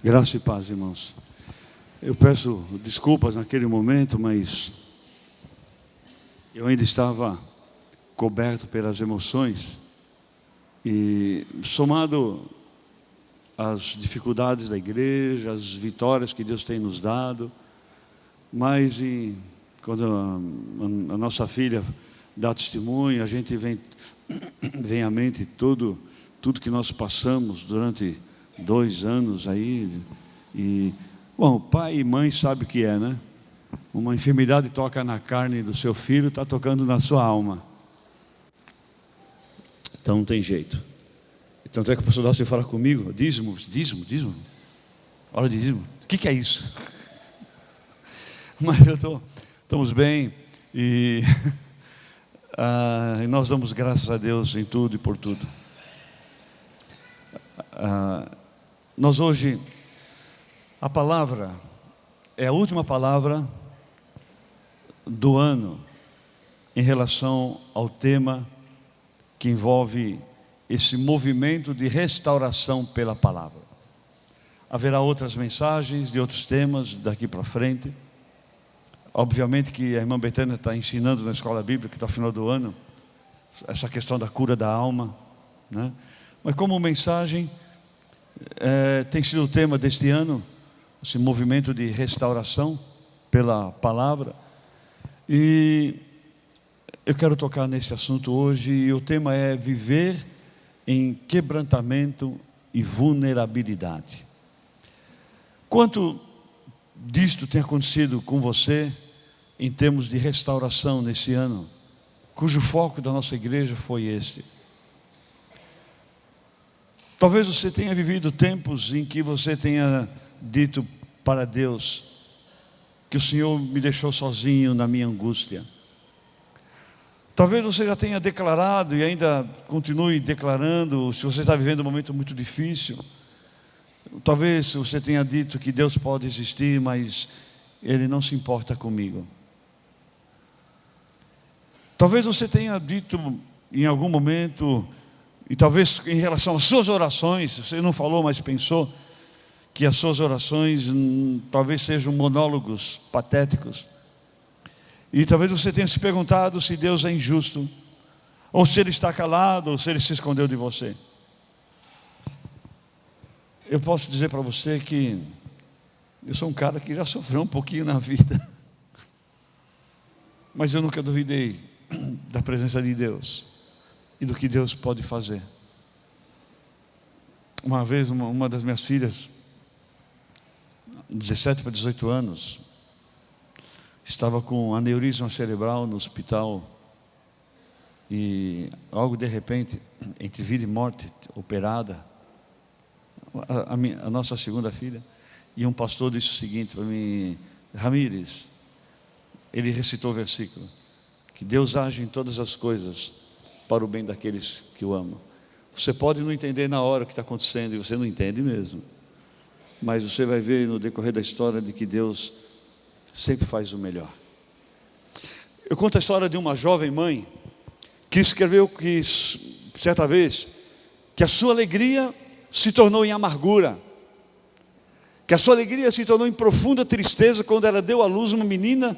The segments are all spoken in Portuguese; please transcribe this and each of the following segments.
Graça e paz, irmãos. Eu peço desculpas naquele momento, mas eu ainda estava coberto pelas emoções e somado às dificuldades da igreja, às vitórias que Deus tem nos dado, mas quando a nossa filha dá testemunho, a gente vem à mente tudo que nós passamos durante 2 anos aí. E, bom, pai e mãe sabem o que é, né? Uma enfermidade toca na carne do seu filho, está tocando na sua alma. Então não tem jeito. Tanto é que o pastor Dálcio fala comigo, dízimo. Hora de dízimo. O que é isso? Mas estamos bem e nós damos graças a Deus em tudo e por tudo. Nós hoje, a palavra é a última palavra do ano em relação ao tema que envolve esse movimento de restauração pela palavra. Haverá outras mensagens de outros temas daqui para frente. Obviamente que a irmã Betânia está ensinando na escola bíblica, que está no final do ano, essa questão da cura da alma, né? Mas como mensagem, tem sido o tema deste ano, esse movimento de restauração pela palavra. E eu quero tocar nesse assunto hoje, e o tema é viver em quebrantamento e vulnerabilidade. Quanto disto tem acontecido com você em termos de restauração nesse ano, cujo foco da nossa igreja foi este? Talvez você tenha vivido tempos em que você tenha dito para Deus que o Senhor me deixou sozinho na minha angústia. Talvez você já tenha declarado e ainda continue declarando, se você está vivendo um momento muito difícil. Talvez você tenha dito que Deus pode existir, mas Ele não se importa comigo. Talvez você tenha dito em algum momento, e talvez em relação às suas orações, você não falou, mas pensou, que as suas orações talvez sejam monólogos patéticos. E talvez você tenha se perguntado se Deus é injusto, ou se Ele está calado, ou se Ele se escondeu de você. Eu posso dizer para você que eu sou um cara que já sofreu um pouquinho na vida, mas eu nunca duvidei da presença de Deus e do que Deus pode fazer. Uma vez uma das minhas filhas, 17 para 18 anos, estava com aneurisma cerebral no hospital, e algo de repente, entre vida e morte, operada, a nossa segunda filha, e um pastor disse o seguinte para mim: Ramírez, ele recitou o versículo, que Deus age em todas as coisas para o bem daqueles que o amam. Você pode não entender na hora o que está acontecendo, e você não entende mesmo, mas você vai ver no decorrer da história de que Deus sempre faz o melhor. Eu conto a história de uma jovem mãe que escreveu que certa vez que a sua alegria se tornou em amargura, que a sua alegria se tornou em profunda tristeza quando ela deu à luz uma menina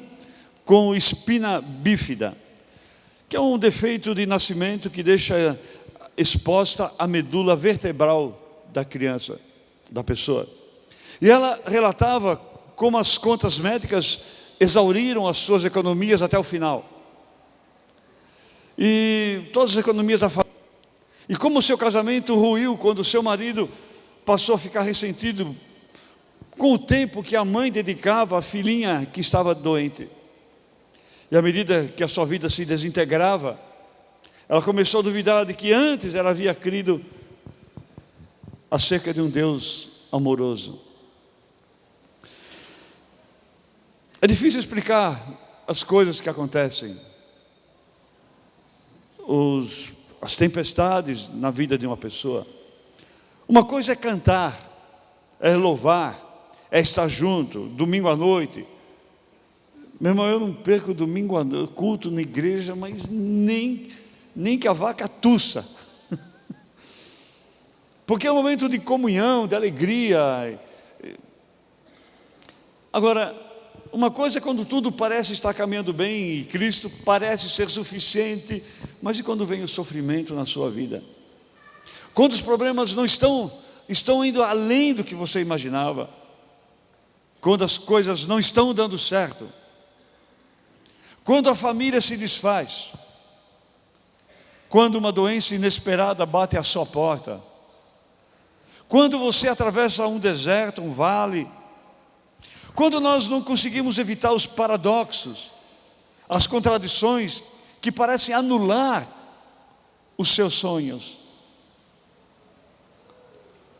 com espina bífida, que é um defeito de nascimento que deixa exposta a medula vertebral da criança, da pessoa. E ela relatava como as contas médicas exauriram as suas economias até o final, e todas as economias da família, e como o seu casamento ruiu quando o seu marido passou a ficar ressentido com o tempo que a mãe dedicava à filhinha que estava doente. E à medida que a sua vida se desintegrava, ela começou a duvidar de que antes ela havia crido acerca de um Deus amoroso. É difícil explicar as coisas que acontecem, as tempestades na vida de uma pessoa. Uma coisa é cantar, é louvar, é estar junto, domingo à noite. Meu irmão, eu não perco domingo à noite, culto na igreja, mas nem que a vaca tussa. Porque é um momento de comunhão, de alegria, Agora, uma coisa é quando tudo parece estar caminhando bem e Cristo parece ser suficiente, mas e quando vem o sofrimento na sua vida? Quando os problemas não estão indo além do que você imaginava, quando as coisas não estão dando certo, quando a família se desfaz, quando uma doença inesperada bate à sua porta, quando você atravessa um deserto, um vale, quando nós não conseguimos evitar os paradoxos, as contradições que parecem anular os seus sonhos,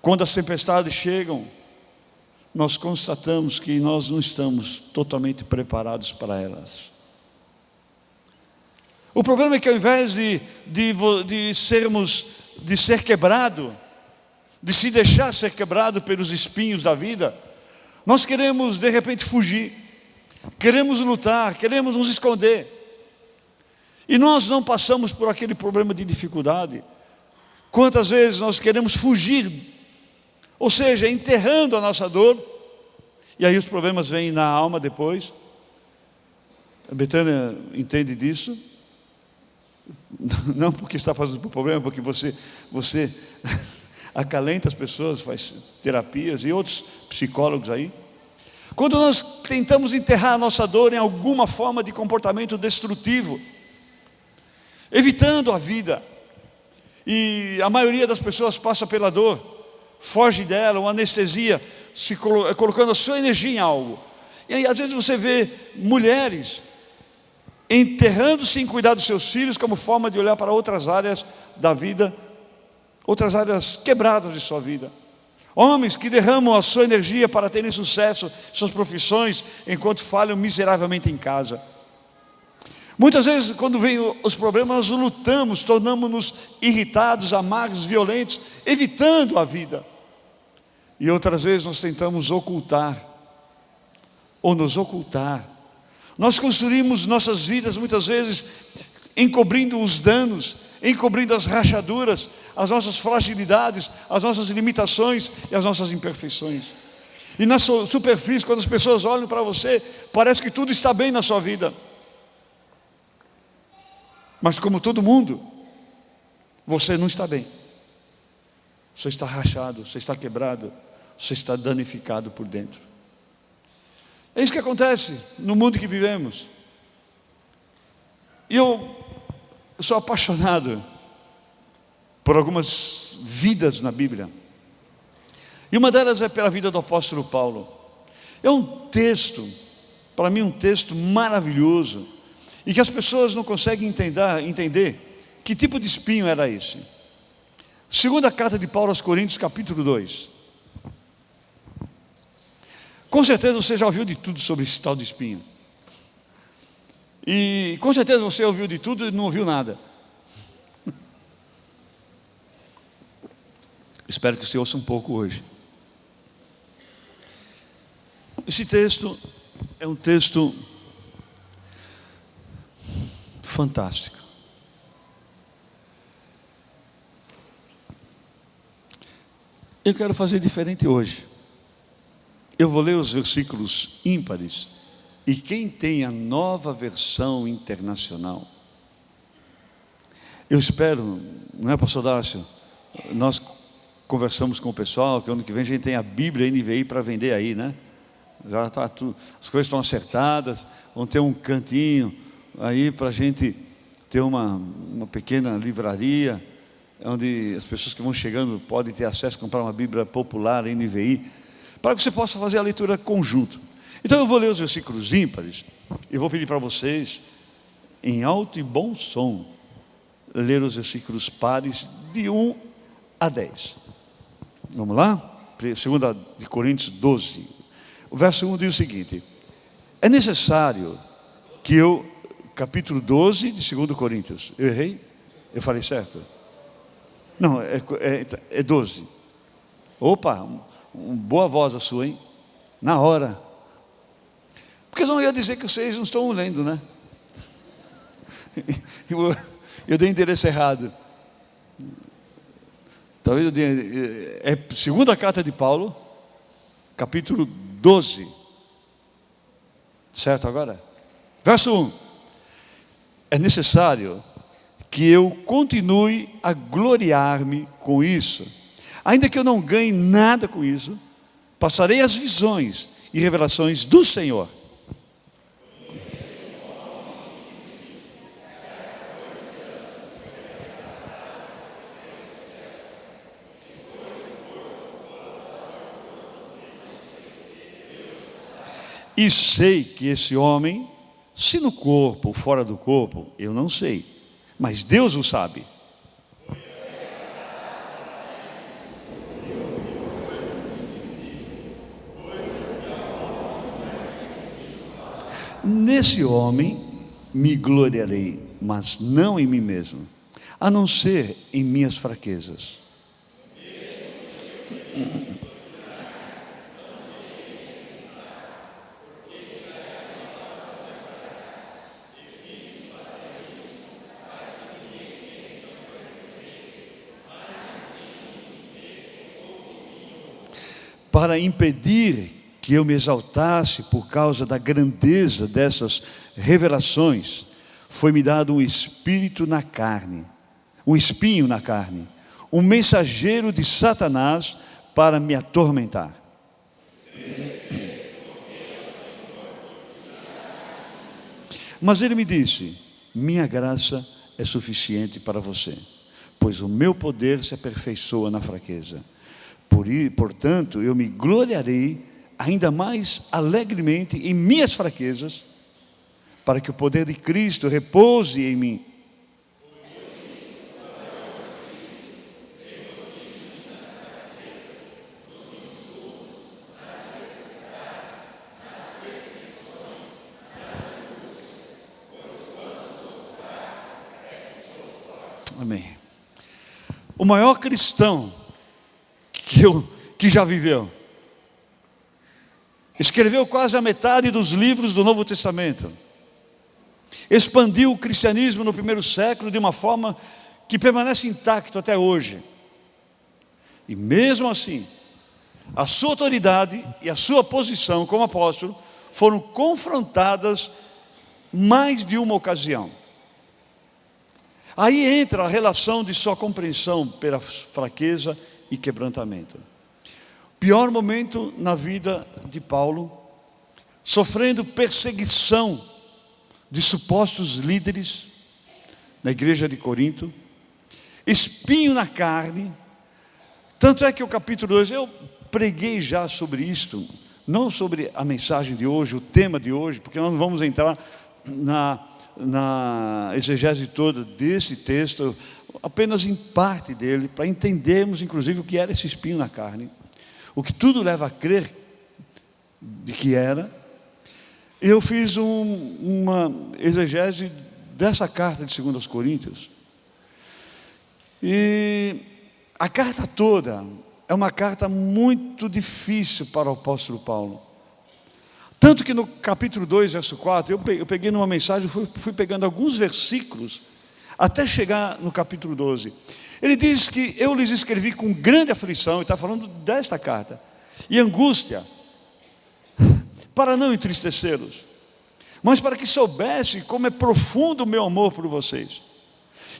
quando as tempestades chegam, nós constatamos que nós não estamos totalmente preparados para elas. O problema é que ao invés de ser quebrado, de se deixar ser quebrado pelos espinhos da vida, nós queremos de repente fugir, queremos lutar, queremos nos esconder. E nós não passamos por aquele problema de dificuldade. Quantas vezes nós queremos fugir, ou seja, enterrando a nossa dor, e aí os problemas vêm na alma depois. A Betânia entende disso. Não porque está passando por problema, porque você acalenta as pessoas, faz terapias e outros psicólogos aí. Quando nós tentamos enterrar a nossa dor em alguma forma de comportamento destrutivo, evitando a vida, e a maioria das pessoas passa pela dor, foge dela, uma anestesia, colocando a sua energia em algo. E aí às vezes você vê mulheres enterrando-se em cuidar dos seus filhos como forma de olhar para outras áreas da vida, outras áreas quebradas de sua vida. Homens que derramam a sua energia para terem sucesso em suas profissões, enquanto falham miseravelmente em casa. Muitas vezes, quando vêm os problemas, nós lutamos, tornamos-nos irritados, amargos, violentos, evitando a vida. E outras vezes nós tentamos ocultar, ou nos ocultar. Nós construímos nossas vidas muitas vezes encobrindo os danos, encobrindo as rachaduras, as nossas fragilidades, as nossas limitações e as nossas imperfeições. E na superfície, quando as pessoas olham para você, parece que tudo está bem na sua vida. Mas como todo mundo, você não está bem. Você está rachado, você está quebrado, você está danificado por dentro. É isso que acontece no mundo que vivemos. E eu sou apaixonado por algumas vidas na Bíblia. E uma delas é pela vida do apóstolo Paulo. É um texto, para mim um texto maravilhoso, e que as pessoas não conseguem entender que tipo de espinho era esse. Segunda carta de Paulo aos Coríntios, capítulo 2. Com certeza você já ouviu de tudo sobre esse tal de espinho. E com certeza você ouviu de tudo e não ouviu nada. Espero que você ouça um pouco hoje. Esse texto é um texto fantástico. Eu quero fazer diferente hoje. Eu vou ler os versículos ímpares. E quem tem a Nova Versão Internacional, eu espero, não é, pastor Dácio? Nós conversamos com o pessoal que ano que vem a gente tem a Bíblia NVI para vender aí, né? Já está tudo, as coisas estão acertadas, vão ter um cantinho aí para a gente ter uma pequena livraria, onde as pessoas que vão chegando podem ter acesso a comprar uma Bíblia popular NVI, para que você possa fazer a leitura conjunto. Então eu vou ler os versículos ímpares e vou pedir para vocês, em alto e bom som, ler os versículos pares de 1 a 10. Vamos lá? 2 de Coríntios 12. O verso 1 diz o seguinte: é necessário que eu, capítulo 12 de 2 Coríntios, eu errei? Eu falei certo? Não, é 12. Opa, boa voz a sua, hein? Na hora. Porque senão eu ia dizer que vocês não estão lendo, né? Eu dei endereço errado. Talvez eu dei. É segunda carta de Paulo, capítulo 12. Certo agora? Verso 1. É necessário que eu continue a gloriar-me com isso. Ainda que eu não ganhe nada com isso, passarei as visões e revelações do Senhor. E sei que esse homem, se no corpo ou fora do corpo, eu não sei, mas Deus o sabe. Nesse homem me gloriarei, mas não em mim mesmo, a não ser em minhas fraquezas. Para impedir que eu me exaltasse por causa da grandeza dessas revelações, foi-me dado um espírito na carne, um espinho na carne, um mensageiro de Satanás para me atormentar. Mas ele me disse: minha graça é suficiente para você, pois o meu poder se aperfeiçoa na fraqueza. Portanto, eu me gloriarei ainda mais alegremente em minhas fraquezas, para que o poder de Cristo repouse em mim. Amém. O maior cristão que já viveu, escreveu quase a metade dos livros do Novo Testamento, expandiu o cristianismo no primeiro século de uma forma que permanece intacto até hoje, e mesmo assim, a sua autoridade e a sua posição como apóstolo foram confrontadas mais de uma ocasião. Aí entra a relação de sua compreensão pela fraqueza e quebrantamento. Pior momento na vida de Paulo, sofrendo perseguição de supostos líderes na igreja de Corinto, espinho na carne. Tanto é que o capítulo 2, eu preguei já sobre isto, não sobre a mensagem de hoje, o tema de hoje, porque nós não vamos entrar na exegese toda desse texto, apenas em parte dele, para entendermos inclusive o que era esse espinho na carne, o que tudo leva a crer de que era. Eu fiz uma exegese dessa carta de 2 Coríntios, e a carta toda é uma carta muito difícil para o apóstolo Paulo. Tanto que no capítulo 2, verso 4, eu peguei numa mensagem, fui pegando alguns versículos, até chegar no capítulo 12. Ele diz que eu lhes escrevi com grande aflição, e está falando desta carta, e angústia, para não entristecê-los, mas para que soubesse como é profundo o meu amor por vocês.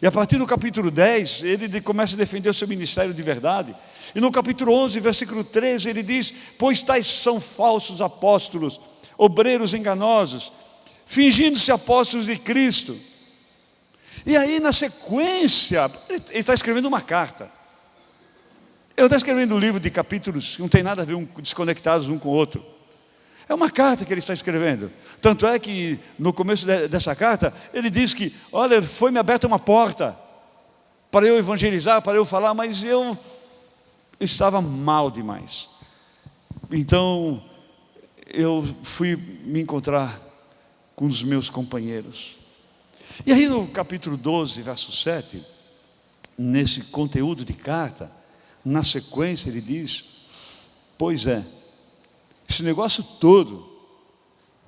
E a partir do capítulo 10, ele começa a defender o seu ministério de verdade. E no capítulo 11, versículo 13, ele diz: pois tais são falsos apóstolos, obreiros enganosos, fingindo-se apóstolos de Cristo. E aí na sequência, ele está escrevendo uma carta. Ele está escrevendo um livro de capítulos que não tem nada a ver, desconectados um com o outro. É uma carta que ele está escrevendo. Tanto é que no começo dessa carta, ele diz que, olha, foi-me aberta uma porta para eu evangelizar, para eu falar, mas eu estava mal demais. Então, eu fui me encontrar com os meus companheiros. E aí no capítulo 12, verso 7, nesse conteúdo de carta, na sequência ele diz: pois é, esse negócio todo,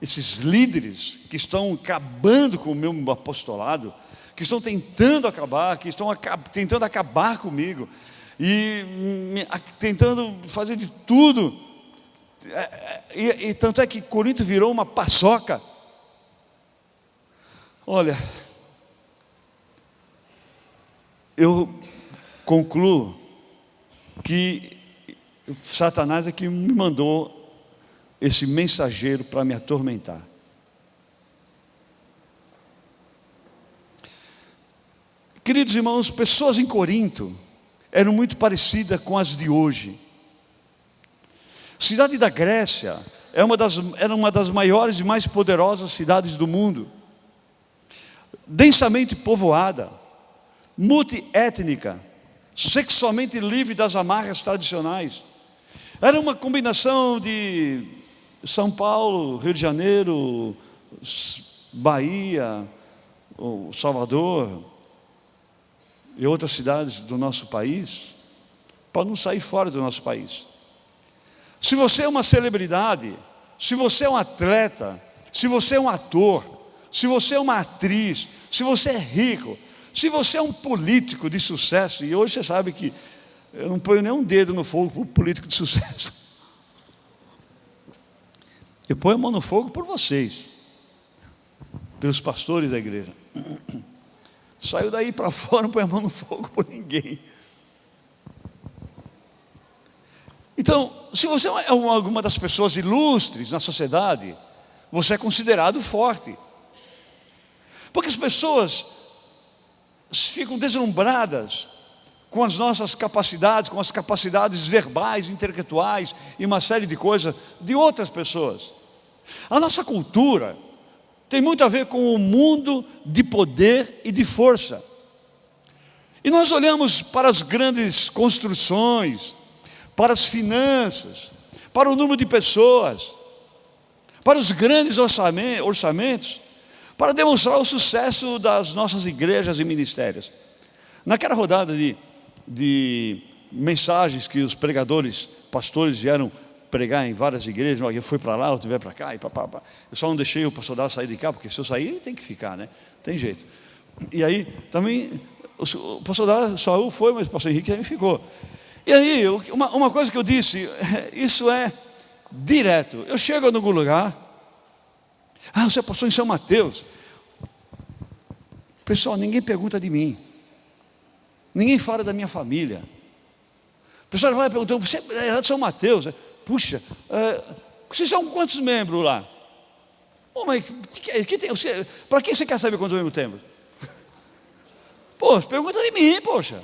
esses líderes que estão acabando com o meu apostolado, que estão tentando acabar, que estão tentando acabar comigo, e tentando fazer de tudo, E tanto é que Corinto virou uma paçoca. Olha, eu concluo que Satanás é que me mandou esse mensageiro para me atormentar. Queridos irmãos, pessoas em Corinto eram muito parecidas com as de hoje. A cidade da Grécia era uma das maiores e mais poderosas cidades do mundo, densamente povoada, multiétnica, sexualmente livre das amarras tradicionais. Era uma combinação de São Paulo, Rio de Janeiro, Bahia, Salvador e outras cidades do nosso país, para não sair fora do nosso país. Se você é uma celebridade, se você é um atleta, se você é um ator, se você é uma atriz, se você é rico, se você é um político de sucesso, e hoje você sabe que eu não ponho nenhum dedo no fogo para o político de sucesso. Eu ponho a mão no fogo por vocês, pelos pastores da igreja. Saiu daí para fora, não põe a mão no fogo por ninguém. Então, se você é alguma das pessoas ilustres na sociedade, você é considerado forte. Porque as pessoas ficam deslumbradas com as nossas capacidades, com as capacidades verbais, intelectuais e uma série de coisas de outras pessoas. A nossa cultura tem muito a ver com o mundo de poder e de força. E nós olhamos para as grandes construções, para as finanças, para o número de pessoas, para os grandes orçamentos, para demonstrar o sucesso das nossas igrejas e ministérios. Naquela rodada de mensagens que os pregadores, pastores vieram pregar em várias igrejas, eu fui para lá, outro veio para cá, e papapá. Eu só não deixei o pastor Dado sair de cá, porque se eu sair, ele tem que ficar, né? Tem jeito. E aí, também, o pastor Dado saiu, foi, mas o pastor Henrique também ficou. E aí, uma coisa que eu disse, isso é direto. Eu chego em algum lugar, você é pastor em São Mateus. Pessoal, ninguém pergunta de mim. Ninguém fala da minha família. O pessoal vai perguntando, você é de São Mateus? Puxa, vocês são quantos membros lá? Mas para quem você quer saber quantos membros temos? Pô, pergunta de mim, poxa.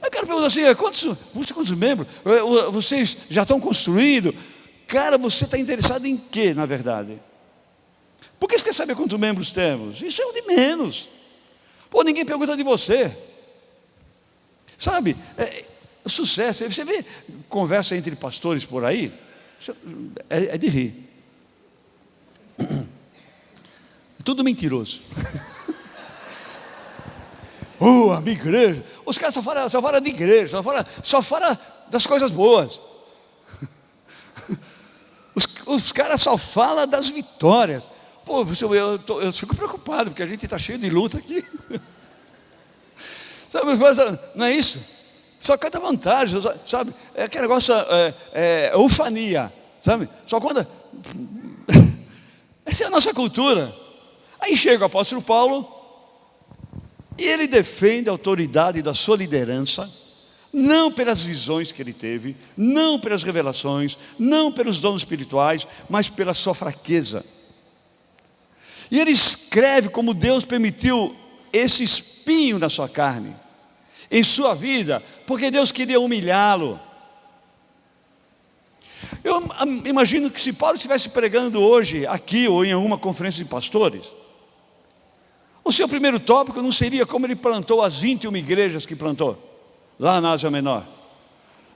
Eu quero perguntar assim, quantos membros? Vocês já estão construindo? Cara, você está interessado em quê, na verdade? Por que você quer saber quantos membros temos? Isso é o de menos. Pô, ninguém pergunta de você. Sabe, sucesso. Você vê conversa entre pastores por aí, é de rir. Tudo mentiroso. A minha igreja. Os caras só falam de igreja, só falam das coisas boas. Os caras só falam das vitórias. Pô, eu fico preocupado, porque a gente está cheio de luta aqui. Sabe, não é isso? Só canta vantagem, sabe? É aquele negócio, ufania, sabe? Só conta. Essa é a nossa cultura. Aí chega o apóstolo Paulo, e ele defende a autoridade da sua liderança, não pelas visões que ele teve, não pelas revelações, não pelos dons espirituais, mas pela sua fraqueza. E ele escreve como Deus permitiu esse espinho na sua carne, em sua vida, porque Deus queria humilhá-lo. Eu imagino que se Paulo estivesse pregando hoje, aqui ou em alguma conferência de pastores, o seu primeiro tópico não seria como ele plantou as 21 igrejas que plantou, lá na Ásia Menor,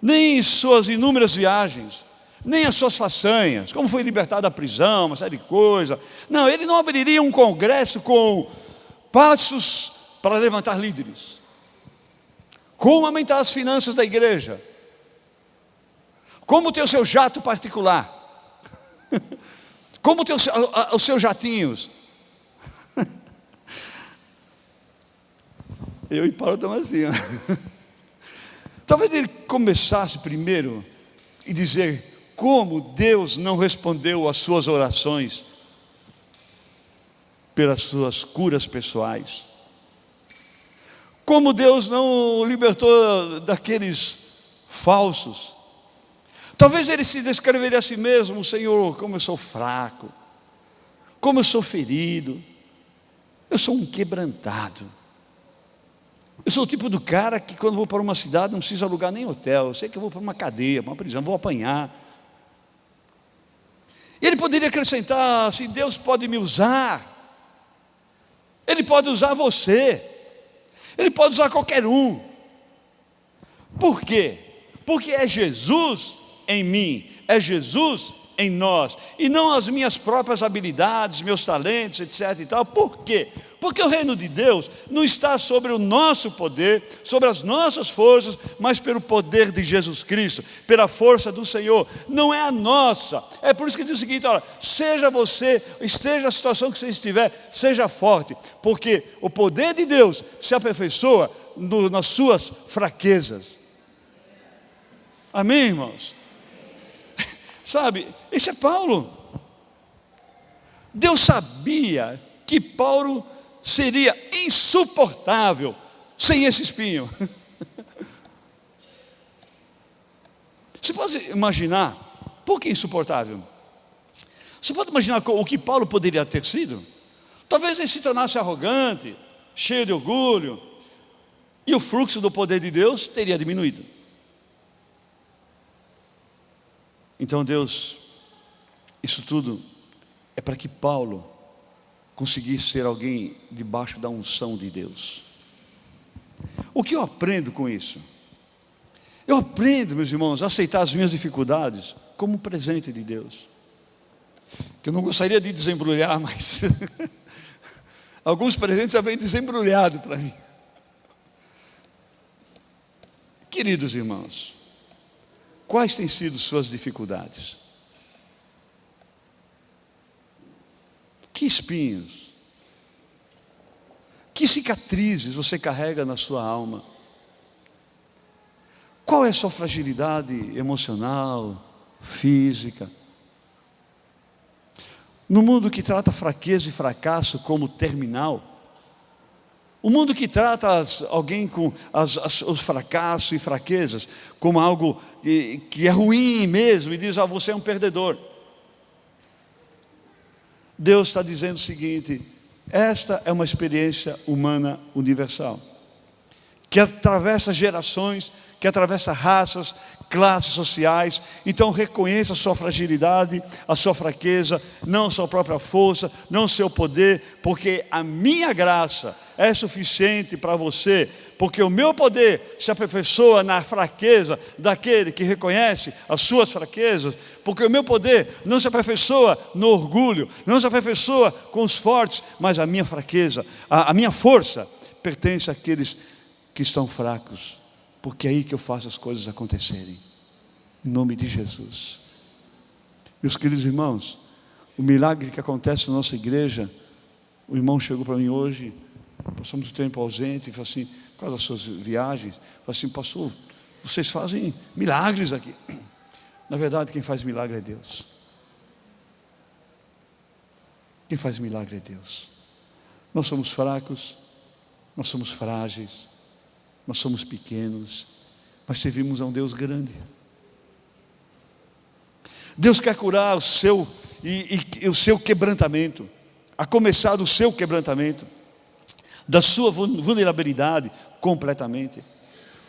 nem suas inúmeras viagens, nem as suas façanhas, como foi libertado da prisão, uma série de coisas. Não, ele não abriria um congresso com passos para levantar líderes, como aumentar as finanças da igreja, como ter o seu jato particular, como ter os seus jatinhos. Eu e Paulo estamos assim, Talvez ele começasse primeiro e dizer como Deus não respondeu às suas orações pelas suas curas pessoais. Como Deus não o libertou daqueles falsos. Talvez ele se descreveria a si mesmo: Senhor, como eu sou fraco, como eu sou ferido, eu sou um quebrantado. Eu sou o tipo do cara que quando vou para uma cidade não preciso alugar nem hotel. Eu sei que eu vou para uma cadeia, para uma prisão, vou apanhar. E ele poderia acrescentar assim: Deus pode me usar, Ele pode usar você, Ele pode usar qualquer um. Por quê? Porque é Jesus em mim, é Jesus em nós, e não as minhas próprias habilidades, meus talentos, etc. e tal. Por quê? Porque o reino de Deus não está sobre o nosso poder, sobre as nossas forças, mas pelo poder de Jesus Cristo, pela força do Senhor. Não é a nossa. É por isso que diz o seguinte: olha, seja você, esteja a situação que você estiver, seja forte, porque o poder de Deus se aperfeiçoa nas suas fraquezas. Amém, irmãos? Sabe, esse é Paulo. Deus sabia que Paulo seria insuportável sem esse espinho. Você pode imaginar, por que insuportável? Você pode imaginar o que Paulo poderia ter sido? Talvez ele se tornasse arrogante, cheio de orgulho, e o fluxo do poder de Deus teria diminuído. Então Deus, isso tudo é para que Paulo conseguisse ser alguém debaixo da unção de Deus. O que eu aprendo com isso? Eu aprendo, meus irmãos, a aceitar as minhas dificuldades como um presente de Deus. Que eu não gostaria de desembrulhar, mas alguns presentes já vêm desembrulhados para mim. Queridos irmãos, quais têm sido suas dificuldades? Que espinhos, que cicatrizes você carrega na sua alma? Qual é a sua fragilidade emocional, física? No mundo que trata fraqueza e fracasso como terminal, o mundo que trata alguém com os fracassos e fraquezas como algo que é ruim mesmo, e diz: você é um perdedor. Deus está dizendo o seguinte: esta é uma experiência humana universal, que atravessa gerações, que atravessa raças, classes sociais. Então reconheça a sua fragilidade, a sua fraqueza, não a sua própria força, não o seu poder, porque a minha graça é suficiente para você, porque o meu poder se aperfeiçoa na fraqueza daquele que reconhece as suas fraquezas, porque o meu poder não se aperfeiçoa no orgulho, não se aperfeiçoa com os fortes, mas a minha fraqueza, a minha força pertence àqueles que estão fracos, porque é aí que eu faço as coisas acontecerem, em nome de Jesus. Meus queridos irmãos, o milagre que acontece na nossa igreja, o irmão chegou para mim hoje, passou muito tempo ausente, e falou assim, por causa das suas viagens, falou assim: pastor, vocês fazem milagres aqui. Na verdade, quem faz milagre é Deus. Quem faz milagre é Deus. Nós somos fracos, nós somos frágeis, nós somos pequenos, mas servimos a um Deus grande. Deus quer curar o seu quebrantamento, a começar do seu quebrantamento, da sua vulnerabilidade completamente,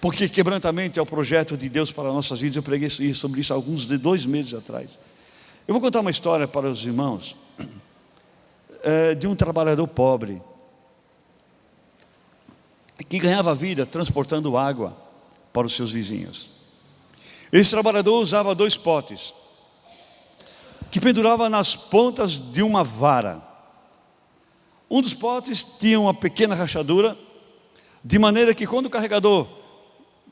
porque quebrantamento é o projeto de Deus para nossas vidas. Eu preguei sobre isso há 2 meses atrás. Eu vou contar uma história para os irmãos, de um trabalhador pobre, que ganhava vida transportando água para os seus vizinhos. Esse trabalhador usava 2 potes, que pendurava nas pontas de uma vara. Um dos potes tinha uma pequena rachadura, de maneira que quando o carregador,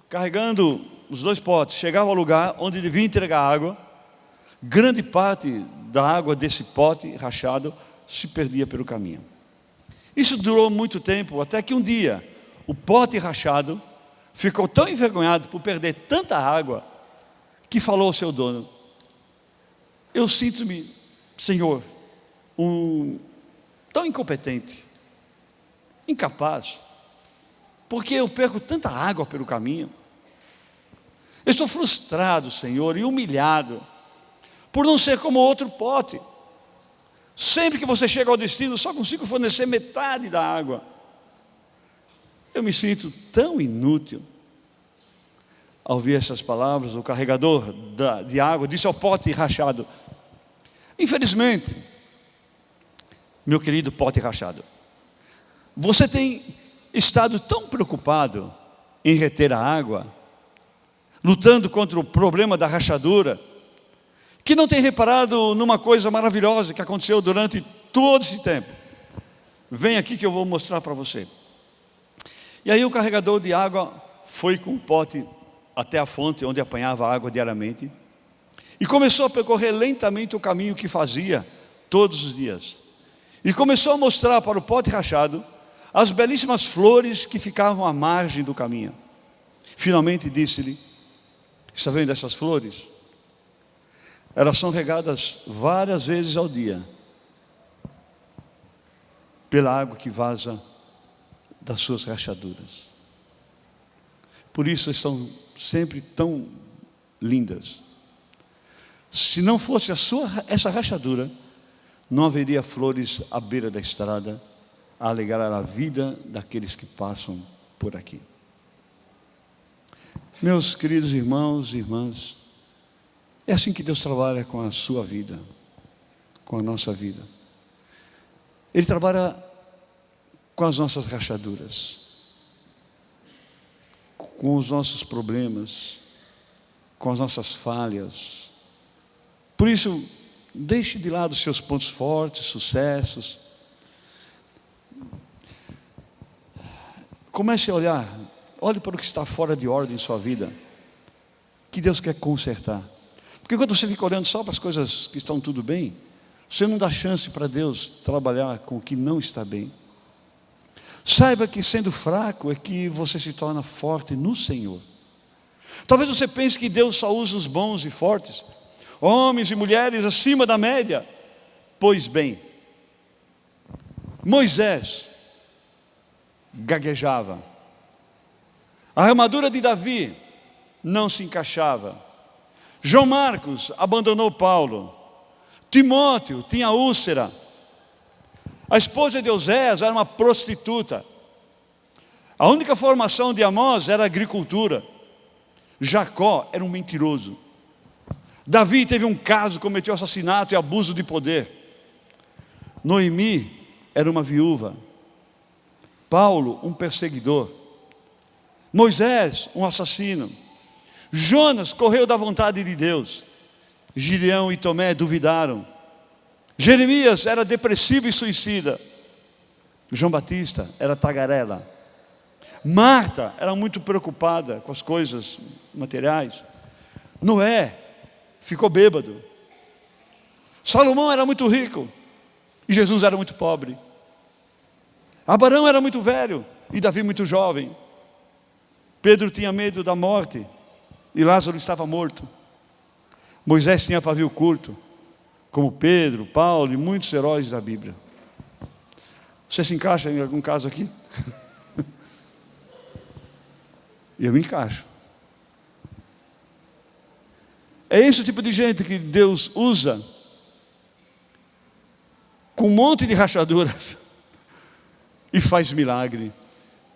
carregando os 2 potes, chegava ao lugar onde devia entregar água, grande parte da água desse pote rachado se perdia pelo caminho. Isso durou muito tempo, até que um dia o pote rachado ficou tão envergonhado por perder tanta água, que falou ao seu dono: eu sinto-me, Senhor, tão incompetente, incapaz, porque eu perco tanta água pelo caminho. Eu estou frustrado, Senhor, e humilhado, por não ser como outro pote. Sempre que você chega ao destino, só consigo fornecer metade da água. Eu me sinto tão inútil. Ao ouvir essas palavras, o carregador de água disse ao pote rachado: infelizmente, meu querido pote rachado, você tem estado tão preocupado em reter a água, lutando contra o problema da rachadura, que não tem reparado numa coisa maravilhosa que aconteceu durante todo esse tempo. Vem aqui que eu vou mostrar para você. E aí o carregador de água foi com o pote até a fonte onde apanhava água diariamente e começou a percorrer lentamente o caminho que fazia todos os dias. E começou a mostrar para o pote rachado as belíssimas flores que ficavam à margem do caminho. Finalmente disse-lhe: está vendo essas flores? Elas são regadas várias vezes ao dia pela água que vaza das suas rachaduras. Por isso estão sempre tão lindas. Se não fosse essa rachadura, não haveria flores à beira da estrada a alegrar a vida daqueles que passam por aqui. Meus queridos irmãos e irmãs, é assim que Deus trabalha com a sua vida, com a nossa vida. Ele trabalha com as nossas rachaduras, com os nossos problemas, com as nossas falhas. Por isso, deixe de lado seus pontos fortes, sucessos. Comece a olhar, olhe para o que está fora de ordem em sua vida, que Deus quer consertar. Porque quando você fica olhando só para as coisas que estão tudo bem, você não dá chance para Deus trabalhar com o que não está bem. Saiba que sendo fraco é que você se torna forte no Senhor. Talvez você pense que Deus só usa os bons e fortes, homens e mulheres acima da média. Pois bem, Moisés gaguejava, a armadura de Davi não se encaixava, João Marcos abandonou Paulo, Timóteo tinha úlcera, a esposa de Oséias era uma prostituta, a única formação de Amós era agricultura, Jacó era um mentiroso, Davi teve um caso, cometeu assassinato e abuso de poder, Noemi era uma viúva, Paulo um perseguidor, Moisés um assassino, Jonas correu da vontade de Deus, Gideão e Tomé duvidaram, Jeremias era depressivo e suicida, João Batista era tagarela, Marta era muito preocupada com as coisas materiais, Noé ficou bêbado, Salomão era muito rico e Jesus era muito pobre, Abraão era muito velho e Davi muito jovem, Pedro tinha medo da morte e Lázaro estava morto, Moisés tinha pavio curto, como Pedro, Paulo e muitos heróis da Bíblia. Você se encaixa em algum caso aqui? Eu me encaixo. É esse o tipo de gente que Deus usa com um monte de rachaduras e faz milagre,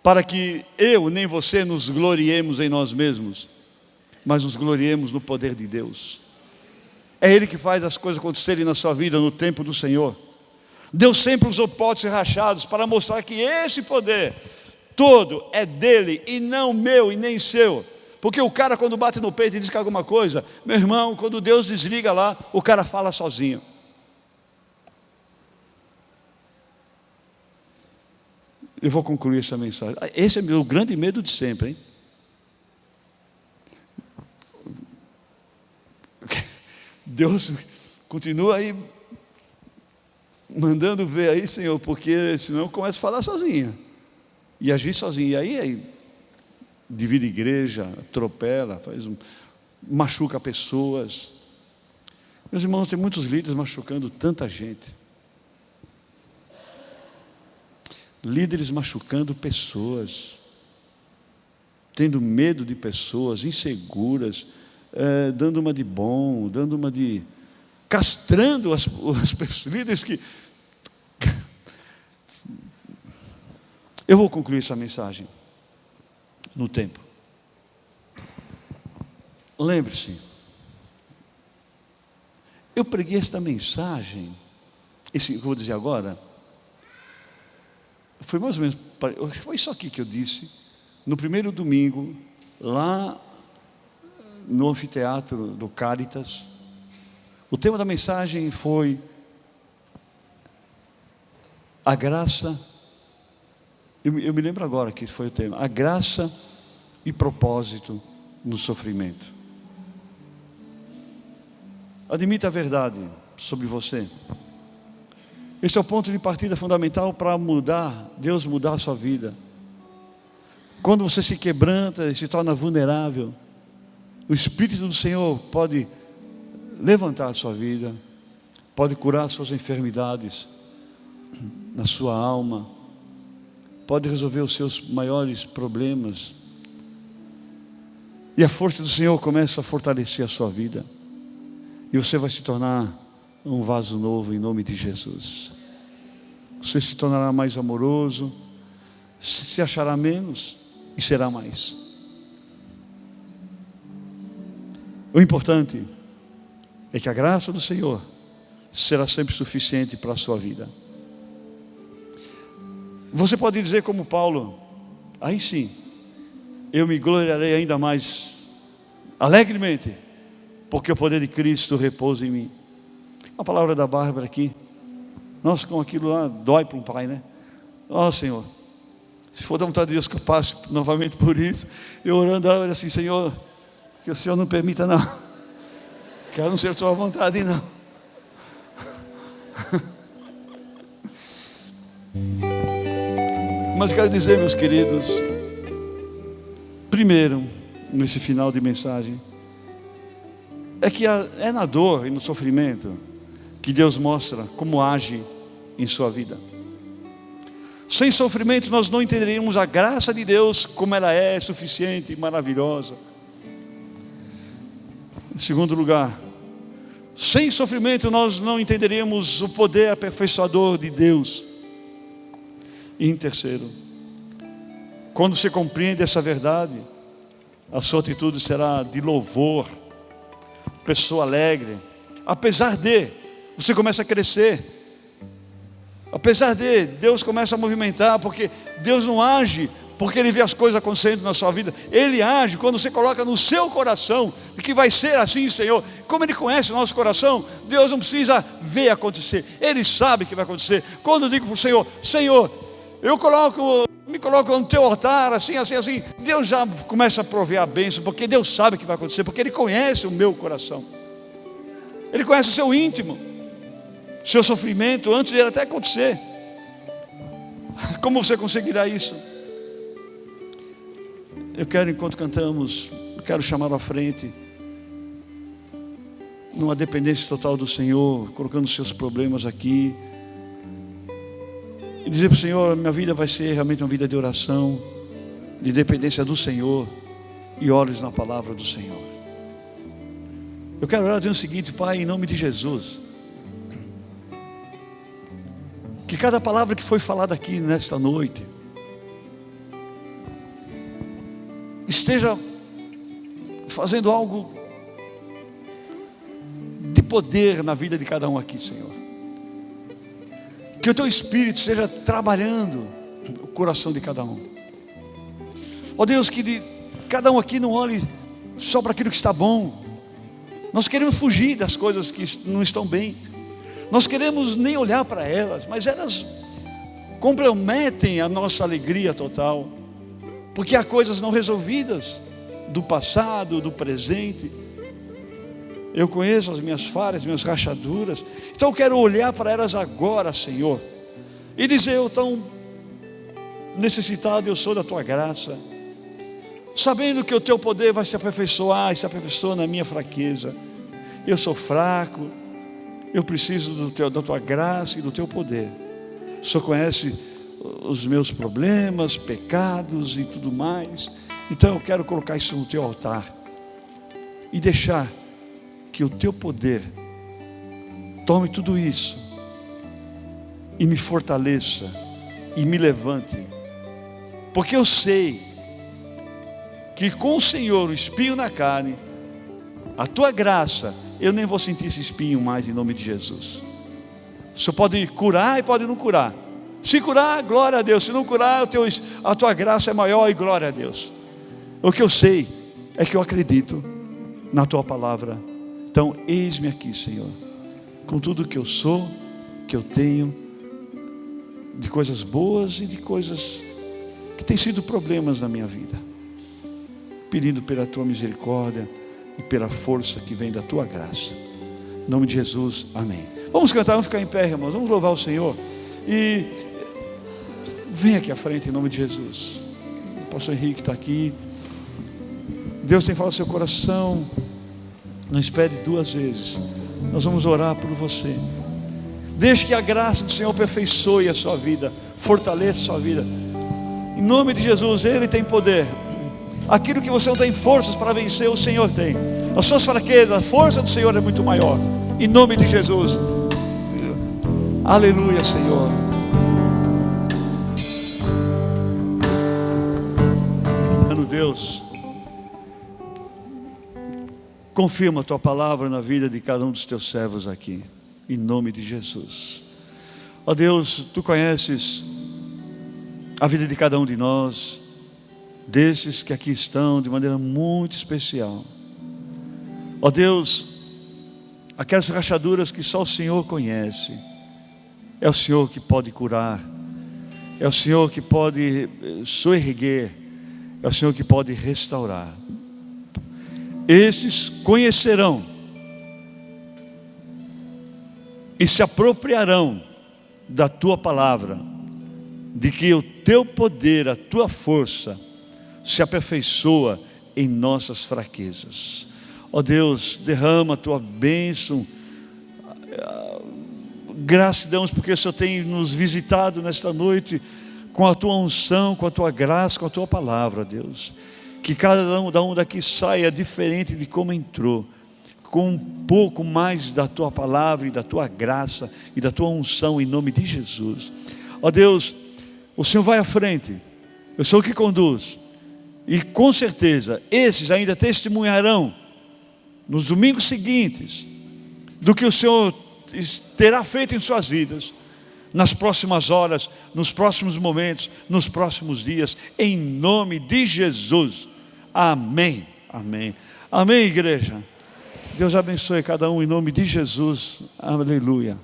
para que eu nem você nos gloriemos em nós mesmos, mas nos gloriemos no poder de Deus. É Ele que faz as coisas acontecerem na sua vida no tempo do Senhor. Deus sempre usou potes rachados para mostrar que esse poder todo é dele e não meu e nem seu. Porque o cara, quando bate no peito e diz que é alguma coisa, meu irmão, quando Deus desliga lá, o cara fala sozinho. Eu vou concluir essa mensagem. Esse é meu grande medo de sempre, hein? Deus continua aí mandando ver aí, Senhor, porque senão eu começo a falar sozinho e agir sozinho. E aí divide igreja, atropela, machuca pessoas. Meus irmãos, tem muitos líderes machucando tanta gente. Líderes machucando pessoas, tendo medo de pessoas, inseguras, dando uma de bom, dando uma de... castrando as pessoas, líderes que... Eu vou concluir essa mensagem no tempo. Lembre-se, eu preguei esta mensagem, esse que eu vou dizer agora, foi mais ou menos, foi isso aqui que eu disse, no primeiro domingo, lá no anfiteatro do Caritas. O tema da mensagem foi a graça, eu me lembro agora que foi o tema, a graça e propósito no sofrimento. Admita a verdade sobre você. Esse é o ponto de partida fundamental para Deus mudar a sua vida. Quando você se quebranta e se torna vulnerável, o Espírito do Senhor pode levantar a sua vida, pode curar as suas enfermidades na sua alma, pode resolver os seus maiores problemas. E a força do Senhor começa a fortalecer a sua vida. E você vai se tornar um vaso novo em nome de Jesus. Você se tornará mais amoroso, se achará menos e será mais. O importante é que a graça do Senhor será sempre suficiente para a sua vida. Você pode dizer como Paulo, aí sim, eu me gloriarei ainda mais alegremente, porque o poder de Cristo repousa em mim. A palavra da Bárbara aqui, nossa, como aquilo lá dói para um pai, né? Ó Senhor, se for da vontade de Deus que eu passe novamente por isso, eu orando assim, Senhor, que o Senhor não permita não, quero não ser a sua vontade não. Mas quero dizer, meus queridos, primeiro, nesse final de mensagem, é que é na dor e no sofrimento que Deus mostra como age em sua vida. Sem sofrimento nós não entenderíamos a graça de Deus como ela é suficiente e maravilhosa. Em segundo lugar, sem sofrimento nós não entenderíamos o poder aperfeiçoador de Deus. E em terceiro, quando você compreende essa verdade, a sua atitude será de louvor, pessoa alegre. Apesar de, você começa a crescer. Apesar de, Deus começa a movimentar, porque Deus não age porque Ele vê as coisas acontecendo na sua vida. Ele age quando você coloca no seu coração de que vai ser assim, Senhor. Como Ele conhece o nosso coração, Deus não precisa ver acontecer, Ele sabe que vai acontecer. Quando eu digo para o Senhor, Senhor, me coloco no teu altar, assim, Deus já começa a prover a bênção, porque Deus sabe o que vai acontecer, porque Ele conhece o meu coração, Ele conhece o seu íntimo, seu sofrimento, antes de ele até acontecer. Como você conseguirá isso? Eu quero, enquanto cantamos, quero chamar à frente, numa dependência total do Senhor, colocando os seus problemas aqui, e dizer para o Senhor, minha vida vai ser realmente uma vida de oração, de dependência do Senhor, e olhos na palavra do Senhor. Eu quero orar dizendo o seguinte: Pai, em nome de Jesus, que cada palavra que foi falada aqui nesta noite esteja fazendo algo de poder na vida de cada um aqui, Senhor. Que o Teu Espírito esteja trabalhando o coração de cada um. Ó Deus, que cada um aqui não olhe só para aquilo que está bom. Nós queremos fugir das coisas que não estão bem. Nós queremos nem olhar para elas, mas elas comprometem a nossa alegria total. Porque há coisas não resolvidas do passado, do presente. Eu conheço as minhas falhas, minhas rachaduras. Então eu quero olhar para elas agora, Senhor, e dizer: eu tão necessitado eu sou da Tua graça, sabendo que o Teu poder vai se aperfeiçoar e se aperfeiçoa na minha fraqueza. Eu sou fraco, Eu preciso da tua graça e do teu poder. O Senhor conhece os meus problemas, pecados e tudo mais. Então eu quero colocar isso no teu altar e deixar que o teu poder tome tudo isso e me fortaleça e me levante, porque eu sei que com o Senhor, o espinho na carne, a tua graça, eu nem vou sentir esse espinho mais, em nome de Jesus. O Senhor pode curar e pode não curar. Se curar, glória a Deus. Se não curar, a tua graça é maior e glória a Deus. O que eu sei é que eu acredito na tua palavra. Então eis-me aqui, Senhor, com tudo que eu sou, que eu tenho, de coisas boas e de coisas que têm sido problemas na minha vida, pedindo pela tua misericórdia e pela força que vem da tua graça. Em nome de Jesus, amém. Vamos cantar, vamos ficar em pé, irmãos, vamos louvar o Senhor. E vem aqui à frente em nome de Jesus. O pastor Henrique está aqui. Deus tem falado no seu coração. Não espere duas vezes. Nós vamos orar por você. Deixe que a graça do Senhor aperfeiçoe a sua vida, fortaleça a sua vida. Em nome de Jesus, Ele tem poder. Aquilo que você não tem forças para vencer, o Senhor tem. As suas fraquezas, a força do Senhor é muito maior. Em nome de Jesus. Aleluia, Senhor. Deus, confirma a tua palavra na vida de cada um dos teus servos aqui, em nome de Jesus. Ó Deus, tu conheces a vida de cada um de nós, desses que aqui estão de maneira muito especial. Ó Deus, aquelas rachaduras que só o Senhor conhece, é o Senhor que pode curar, é o Senhor que pode soerguer, é o Senhor que pode restaurar. Estes conhecerão e se apropriarão da tua palavra, de que o teu poder, a tua força se aperfeiçoa em nossas fraquezas. Ó Deus, derrama a tua bênção. Graças a Deus, porque o Senhor tem nos visitado nesta noite com a tua unção, com a tua graça, com a tua palavra, Deus. Que cada um daqui saia diferente de como entrou, com um pouco mais da tua palavra e da tua graça e da tua unção, em nome de Jesus. Ó Deus, o Senhor vai à frente, eu sou o que conduz, e com certeza esses ainda testemunharão nos domingos seguintes do que o Senhor terá feito em suas vidas, nas próximas horas, nos próximos momentos, nos próximos dias, em nome de Jesus. Amém, amém, amém, igreja. Deus abençoe cada um em nome de Jesus. Aleluia.